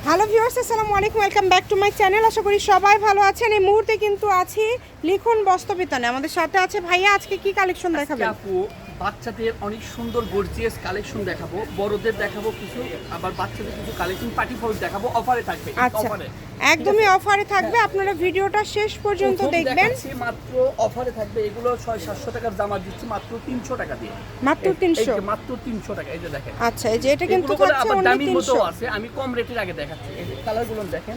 Hello viewers, আসসালামু আলাইকুম, welcome back to my channel. আশা করি সবাই ভালো আছেন। এই মুহূর্তে কিন্তু আছি লিখন বস্ত্রবিতানে। আমাদের সাথে আছে ভাইয়া। আজকে কি কালেকশন দেখাবেন? আপু, বাচ্চাদের অনেক সুন্দর গর্জিয়াস কালেকশন দেখাবো, বড়দের দেখাবো কিছু, আবার বাচ্চাদের কিছু কালেকশন পার্টি ফল দেখাবো। অফারে থাকবে, আচ্ছা, একদমই অফারে থাকবে। আপনারা ভিডিওটা শেষ পর্যন্ত দেখবেন। মাত্র অফারে থাকবে। এগুলো 600-700 টাকার জামা দিচ্ছি মাত্র 300 টাকা দিয়ে। মাত্র 300? মাত্র 300 টাকা। এই যে দেখেন। আচ্ছা, এই যে এটা কিন্তু থাকছে আবার অনলি দামির মতো 300। আছে, আমি কম রেটের আগে দেখাচ্ছি। এই যে কালারগুলো দেখেন,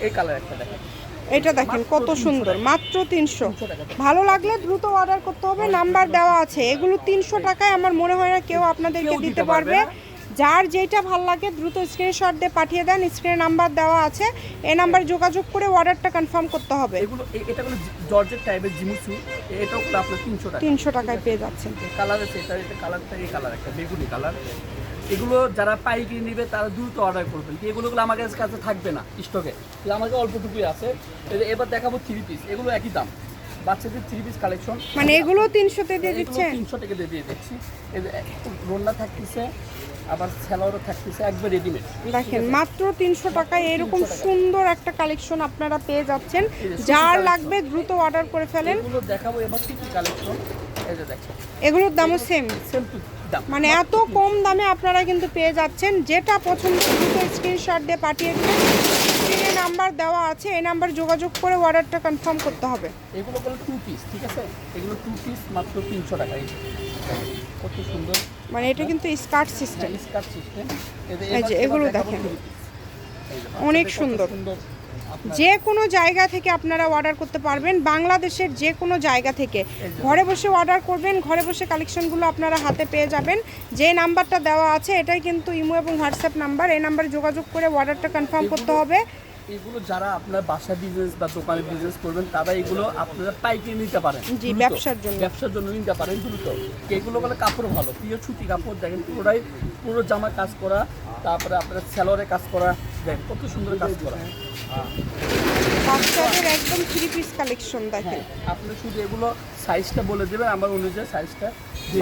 এই কালার একটা দেখেন, এটা দেখেন কত সুন্দর, মাত্র 300। ভালো লাগলে দ্রুত অর্ডার করতে হবে, নাম্বার দেওয়া আছে। এগুলো 300 টাকায় আমার মনে হয় না কেউ আপনাদেরকে দিতে পারবে। যার যেটা ভালো লাগে দ্রুত স্ক্রিনশট দিয়ে পাঠিয়ে দেন। স্ক্রিনে নাম্বার দেওয়া আছে, এই নাম্বারে যোগাযোগ করে অর্ডারটা কনফার্ম করতে হবে। এগুলো এটা হলো জর্জেট টাইপের জিমিচু, এটাও হলো আপনার 300 টাকা। 300 টাকায় পেয়ে যাচ্ছেন। কালার আছে, এটা কালারটা, এই কালার একটা বেগুনি কালার। এগুলো যারা পাইকারি নেবে তারা দ্রুত অর্ডার করবেন। এগুলো আমার কাছে থাকবে না স্টকে, আমাকে অল্পটুকুই আছে। এবার দেখাবো 3 পিস। এগুলো একই দাম, বাচ্চাদের 3 পিস কালেকশন। মানে এগুলো 300 তে দিয়ে দিচ্ছেন? 300 টাকা দিয়ে দিচ্ছি। রোন্না থাকতেছে, আবার স্যালোয়ারও থাকতেছে, একবার রেডিমেড। দেখেন মাত্র 300 টাকায় এরকম সুন্দর একটা কালেকশন আপনারা পেয়ে যাচ্ছেন। যার লাগবে দ্রুত অর্ডার করে ফেলেন। এগুলো দেখাবো এবার কি কালেকশন। এই যে দেখেন, এগুলোর দামও সেম টু দাম, মানে এত কম দামে আপনারা কিন্তু পেয়ে যাচ্ছেন। যেটা পছন্দ দ্রুত স্ক্রিনশট দিয়ে পাঠিয়ে দেবেন। স্ক্রিনে নাম্বার দেওয়া আছে, এই নাম্বার যোগাযোগ করে অর্ডারটা কনফার্ম করতে হবে। এগুলো বলে 2 পিস, ঠিক আছে? এগুলো 2 পিস মাত্র 300 টাকা। কত সুন্দর, মানে এটা কিন্তু স্কার্ট সিস্টেম। Skirt system. এই যে এগুলো দেখেন অনেক সুন্দর। যে কোনো জায়গা থেকে আপনারা অর্ডার করতে পারবেন, বাংলাদেশের যে কোনো জায়গা থেকে ঘরে বসে অর্ডার করবেন। ঘরে বসে কালেকশনগুলো আপনারা হাতে পেয়ে যাবেন। যে নাম্বারটা দেওয়া আছে এটাই কিন্তু ইমো এবং হোয়াটসঅ্যাপ নাম্বার। এই নাম্বারে যোগাযোগ করে অর্ডারটা কনফার্ম করতে হবে। এগুলো যারা আপনার বাসা বিজনেস বা দোকানে বিজনেস করবেন তারা এগুলো আপনারা পাইকারি নিতে পারেন। জি, ব্যবসার জন্য নিতে পারেন দ্রুত। এগুলো বলে কাপড় ভালো, প্রিয় সুতি কাপড়। দেখেন পুরো জামা কাজ করা, তারপরে আপনার স্যালোয়ারে কাজ করা। দেখেন কত সুন্দর কাজ করা। বাচ্চাদের একদম 3 পিস কালেকশন দেখেন। আপনি শুধু এগুলো সাইজটা বলে দেবেন, আমার অনুযায়ী সাইজটা,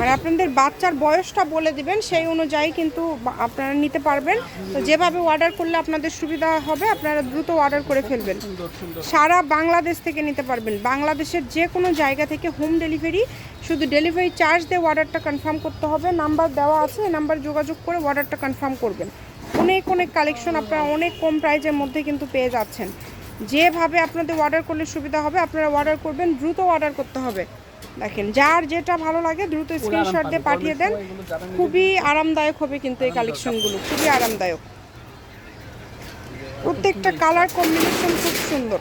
মানে আপনাদের বাচ্চার বয়সটা বলে দিবেন, সেই অনুযায়ী কিন্তু আপনারা নিতে পারবেন। তো যেভাবে অর্ডার করলে আপনাদের সুবিধা হবে আপনারা দ্রুত অর্ডার করে ফেলবেন। সারা বাংলাদেশ থেকে নিতে পারবেন, বাংলাদেশের যে কোনো জায়গা থেকে হোম ডেলিভারি। শুধু ডেলিভারি চার্জ দিয়ে অর্ডারটা কনফার্ম করতে হবে। নাম্বার দেওয়া আছে, এই নাম্বার যোগাযোগ করে অর্ডারটা কনফার্ম করবেন। অনেক কালেকশন আপনারা অনেক কম প্রাইজের মধ্যে কিন্তু পেয়ে যাচ্ছেন। যেভাবে আপনাদের অর্ডার করলে সুবিধা হবে আপনারা অর্ডার করবেন, দ্রুত অর্ডার করতে হবে। দেখেন যার যেটা ভালো লাগে দ্রুত স্ক্রিনশট দিয়ে পাঠিয়ে দেন। খুবই আরামদায়ক হবে কিন্তু এই কালেকশনগুলো, খুবই আরামদায়ক। প্রত্যেকটা কালার কম্বিনেশন খুব সুন্দর।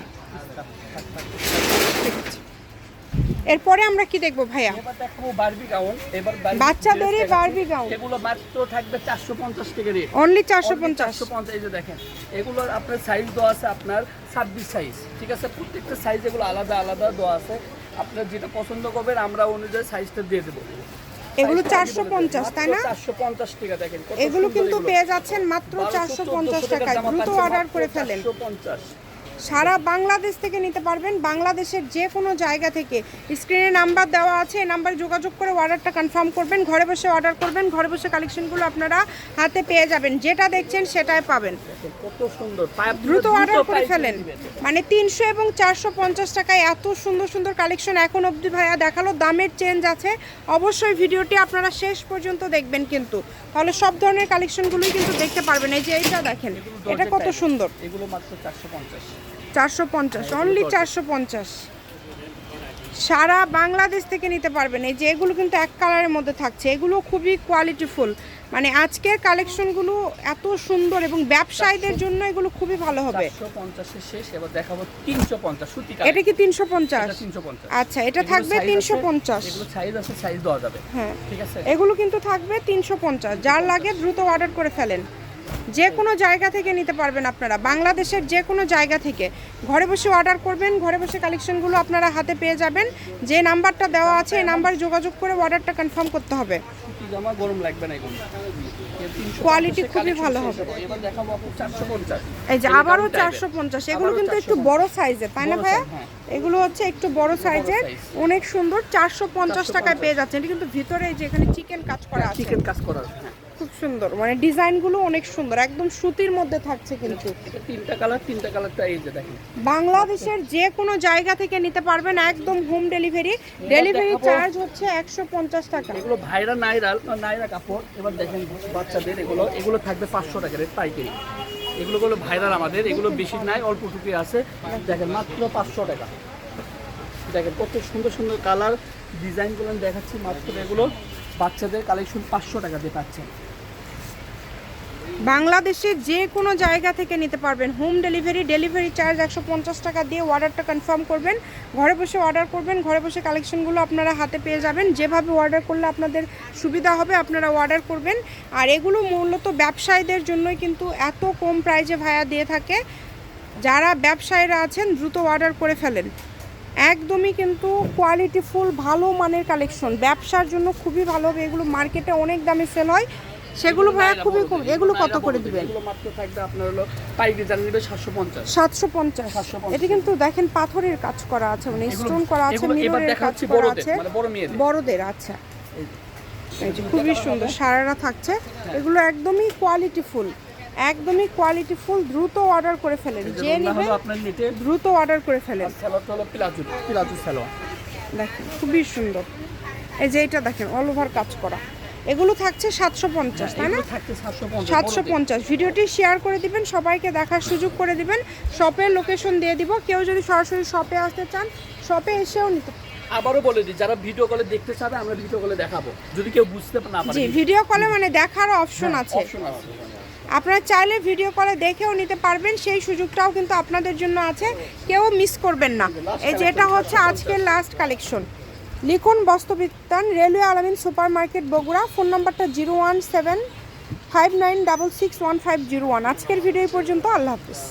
এরপরে আমরা কি দেখবো ভাইয়া? এবার দেখাবো বারবি গাউন। এবার বাচ্চাদেরই বারবি গাউন। এগুলো মাত্র থাকবে 450 টাকা রেট। অনলি 450। এই যে দেখেন, এগুলোর আপনার সাইজ দেওয়া আছে, আপনার 26 সাইজ, ঠিক আছে? প্রত্যেকটা সাইজ এগুলো আলাদা আলাদা দেওয়া আছে। আপনার যেটা পছন্দ করবেন আমরা অনুযায়ী সাইজটা দিয়ে দেবো। এগুলো 450, তাই না? 450 টাকা। দেখেন এগুলো কিন্তু পেয়ে যাচ্ছেন মাত্র 450 টাকায়। দ্রুত অর্ডার করে ফেলেন। 450। সারা বাংলাদেশ থেকে নিতে পারবেন, বাংলাদেশের যে কোনো জায়গা থেকে। স্ক্রিনে নাম্বার দেওয়া আছে, এই নাম্বারে যোগাযোগ করে অর্ডারটা কনফার্ম করবেন। ঘরে বসে অর্ডার করবেন, ঘরে বসে কালেকশনগুলো আপনারা হাতে পেয়ে যাবেন। যেটা দেখছেন সেটাই পাবেন। কত সুন্দর, দ্রুত অর্ডার করে ফেলেন। মানে 300 এবং 450 টাকায় এত সুন্দর সুন্দর কালেকশন এখন অবধি ভাইয়া দেখালো। দামের চেঞ্জ আছে, অবশ্যই ভিডিওটি আপনারা শেষ পর্যন্ত দেখবেন কিন্তু, তাহলে সব ধরনের কালেকশনগুলোই কিন্তু দেখতে পারবেন। এই যে এইটা দেখেন, এটা কত সুন্দর। এগুলো মাত্র 450। 450, অনলি 450। সারা বাংলাদেশ থেকে নিতে পারবেন। এই যে এগুলো কিন্তু এক কালারের মধ্যে থাকছে, এগুলো খুবই কোয়ালিটিফুল। মানে আজকের কালেকশনগুলো এত সুন্দর এবং ব্যবসায়ীদের জন্য এগুলো খুবই ভালো হবে। 450 এর শেষ, এবার দেখাবো 350 সুতি কালেকশন। এটা কি 350? 350। আচ্ছা, এটা থাকবে 350। এগুলো সাইজ আছে, সাইজ দেওয়া যাবে। হ্যাঁ, ঠিক আছে। এগুলো কিন্তু থাকবে 350। যার লাগে দ্রুত অর্ডার করে ফেলেন। যে কোনো জায়গা থেকে নিতে পারবেন আপনারা, বাংলাদেশের যে কোনো জায়গা থেকে। ঘরে বসে অর্ডার করবেন, ঘরে বসে কালেকশনগুলো আপনারা হাতে পেয়ে যাবেন। যে নাম্বারটা দেওয়া আছে এই নাম্বারে যোগাযোগ করে অর্ডারটা কনফার্ম করতে হবে। জামা গরম লাগবে না, এগুলো কোয়ালিটি খুবই ভালো হবে। এবার দেখাবো আপু 450। এই যে আবারও 450। এগুলো কিন্তু একটু বড় সাইজের, তাই না ভাইয়া? এগুলো হচ্ছে একটু বড় সাইজের, অনেক সুন্দর। 450 টাকায় পেয়ে যাচ্ছেন। এটা কিন্তু ভিতরে এই যে এখানে চিকেন কাজ করা আছে। চিকেন কাজ করা, হ্যাঁ। খুব সুন্দর, মানে ডিজাইনগুলো অনেক সুন্দর, একদম সুতির মধ্যে থাকছে কিন্তু। এটা তিনটা কালারটা এই যে দেখেন। বাংলাদেশের যে কোনো জায়গা থেকে নিতে পারবেন, একদম হোম ডেলিভারি। ডেলিভারি চার্জ হচ্ছে 150 টাকা। এগুলো ভাইরা নাইরা কাপড়। এবার দেখেন বাচ্চাদের এগুলো থাকবে 500 টাকা রেট পাইকারি। এগুলো হলো ভাইরাল আমাদের, এগুলো বেশি নাই, অল্প টুকুই আছে। দেখেন মাত্র 500 টাকা। দেখেন কত সুন্দর সুন্দর কালার ডিজাইনগুলো আমি দেখাচ্ছি। মাত্র এগুলো বাচ্চাদের কালেকশন 500 টাকা দিয়ে পাচ্ছেন। বাংলাদেশের যে কোনো জায়গা থেকে নিতে পারবেন, হোম ডেলিভারি। ডেলিভারি চার্জ 150 টাকা দিয়ে অর্ডারটা কনফার্ম করবেন। ঘরে বসে অর্ডার করবেন, ঘরে বসে কালেকশনগুলো আপনারা হাতে পেয়ে যাবেন। যেভাবে অর্ডার করলে আপনাদের সুবিধা হবে আপনারা অর্ডার করবেন। আর এগুলো মূলত ব্যবসায়ীদের জন্যই কিন্তু এত কম প্রাইজে ভাইয়া দিয়ে থাকে। যারা ব্যবসায়ীরা আছেন দ্রুত অর্ডার করে ফেলেন। একদমই কিন্তু কোয়ালিটিফুল ভালো মানের কালেকশন, ব্যবসার জন্য খুবই ভালো হবে। এগুলো মার্কেটে অনেক দামে সেল হয়, সেগুলো ভাইয়া খুবই কম। এগুলো কত করে দিবেন? এগুলো মাত্র থাকবে আপনার হলো পাইকারি জান নেবে 750। 750। এটা কিন্তু দেখেন পাথরের কাজ করা আছে, মানে স্টোন করা আছে, মিররের কাজ করা আছে, বড়দের। আচ্ছা, এই যে খুবই সুন্দর সারারা থাকছে। এগুলো একদমই কোয়ালিটিফুল, একদমই কোয়ালিটিফুল। দ্রুত অর্ডার করে ফেলেন, যে নেবেন আপনার নিতে দ্রুত অর্ডার করে ফেলেন। সালোয়ারটা হলো প্লাজো সালোয়ার। দেখেন খুবই সুন্দর। এই যে এটা দেখেন অল ওভার কাজ করা। এগুলো থাকছে 750, তাই না? 750। ভিডিওটি শেয়ার করে দিবেন, সবাইকে দেখার সুযোগ করে দিবেন। শপের লোকেশন দিয়ে দিব। কেউ যদি সরাসরি শপে আসতে চান শপে এসেও নিতে। আবারও বলে দিই, যারা ভিডিও কলে দেখতে চাবে আমরা ভিডিও কলে দেখাবো, যদি কেউ বুঝতে না পারে। জি, ভিডিও কলে মানে দেখার অপশন আছে। আপনারা চাইলে ভিডিও কলে দেখেও নিতে পারবেন, সেই সুযোগটাও কিন্তু আপনাদের জন্য আছে। কেউ মিস করবেন না। এই যে এটা হচ্ছে আজকের লাস্ট কালেকশন। লিখুন বস্ত্রবিতান, রেলওয়ে আলামিন সুপার মার্কেট, বগুড়া। ফোন নাম্বারটা 01759661501। আজকের ভিডিও পর্যন্ত। আল্লাহ হাফিজ।